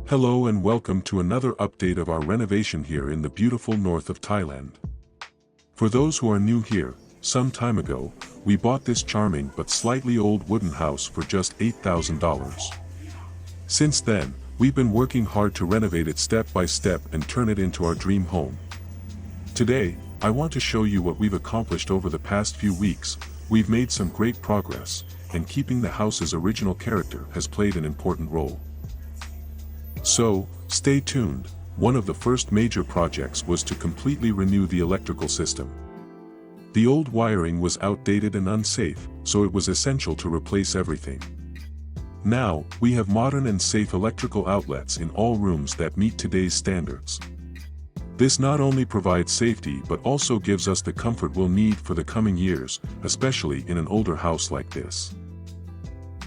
Hello and welcome to another update of our renovation here in the beautiful north of Thailand. For those who are new here, some time ago, we bought this charming but slightly old wooden house for just $8,000. Since then, we've been working hard to renovate it step by step and turn it into our dream home. Today, I want to show you what we've accomplished over the past few weeks. We've made some great progress, and keeping the house's original character has played an important role. So, stay tuned. One of the first major projects was to completely renew the electrical system. The old wiring was outdated and unsafe, so it was essential to replace everything. Now, we have modern and safe electrical outlets in all rooms that meet today's standards. This not only provides safety but also gives us the comfort we'll need for the coming years, especially in an older house like this.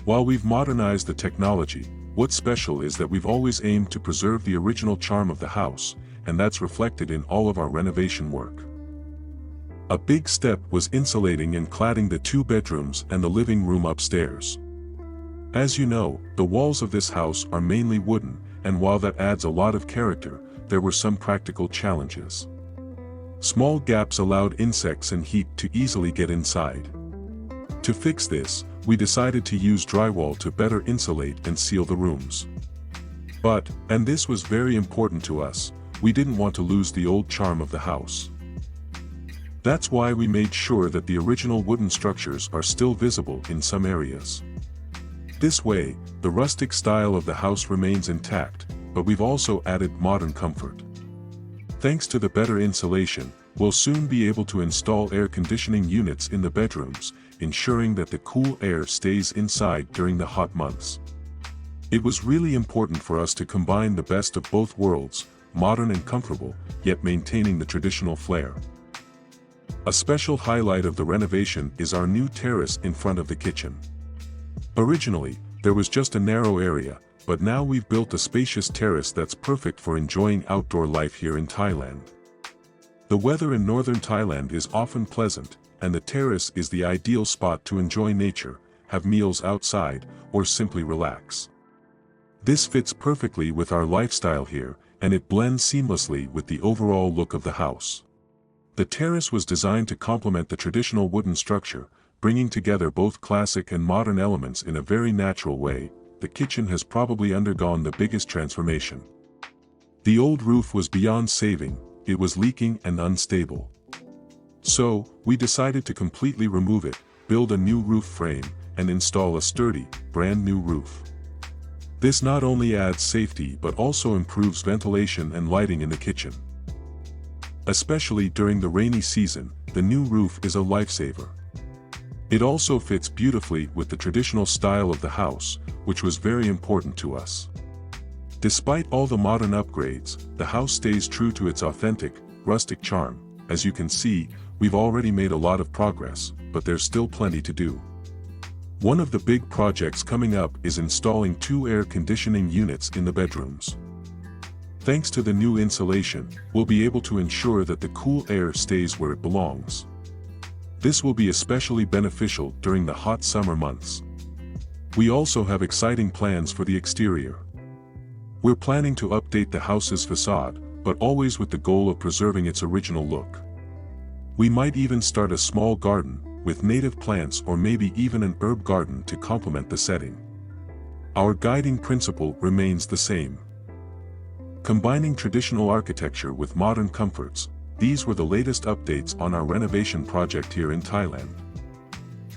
While we've modernized the technology, what's special is that we've always aimed to preserve the original charm of the house, and that's reflected in all of our renovation work. A big step was insulating and cladding the 2 bedrooms and the living room upstairs. As you know, the walls of this house are mainly wooden, and while that adds a lot of character, there were some practical challenges. Small gaps allowed insects and heat to easily get inside. To fix this, we decided to use drywall to better insulate and seal the rooms. But, and this was very important to us, we didn't want to lose the old charm of the house. That's why we made sure that the original wooden structures are still visible in some areas. This way, the rustic style of the house remains intact, but we've also added modern comfort. Thanks to the better insulation, we'll soon be able to install air conditioning units in the bedrooms, ensuring that the cool air stays inside during the hot months. It was really important for us to combine the best of both worlds, modern and comfortable, yet maintaining the traditional flair. A special highlight of the renovation is our new terrace in front of the kitchen. Originally, there was just a narrow area, but now we've built a spacious terrace that's perfect for enjoying outdoor life here in Thailand. The weather in northern Thailand is often pleasant, and the terrace is the ideal spot to enjoy nature, have meals outside, or simply relax. This fits perfectly with our lifestyle here, and it blends seamlessly with the overall look of the house. The terrace was designed to complement the traditional wooden structure, bringing together both classic and modern elements in a very natural way. The kitchen has probably undergone the biggest transformation. The old roof was beyond saving, it was leaking and unstable. So, we decided to completely remove it, build a new roof frame, and install a sturdy, brand new roof. This not only adds safety but also improves ventilation and lighting in the kitchen. Especially during the rainy season, the new roof is a lifesaver. It also fits beautifully with the traditional style of the house, which was very important to us. Despite all the modern upgrades, the house stays true to its authentic, rustic charm. As you can see, we've already made a lot of progress, but there's still plenty to do. One of the big projects coming up is installing 2 air conditioning units in the bedrooms. Thanks to the new insulation, we'll be able to ensure that the cool air stays where it belongs. This will be especially beneficial during the hot summer months. We also have exciting plans for the exterior. We're planning to update the house's facade, but always with the goal of preserving its original look. We might even start a small garden, with native plants or maybe even an herb garden to complement the setting. Our guiding principle remains the same. Combining traditional architecture with modern comforts, these were the latest updates on our renovation project here in Thailand.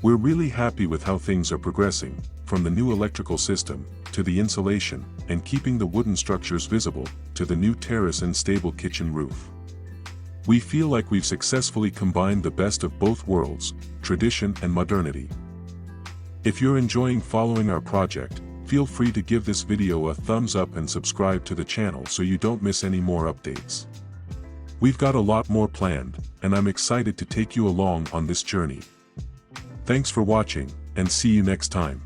We're really happy with how things are progressing, from the new electrical system, to the insulation, and keeping the wooden structures visible, to the new terrace and stable kitchen roof. We feel like we've successfully combined the best of both worlds, tradition and modernity. If you're enjoying following our project, feel free to give this video a thumbs up and subscribe to the channel so you don't miss any more updates. We've got a lot more planned, and I'm excited to take you along on this journey. Thanks for watching, and see you next time.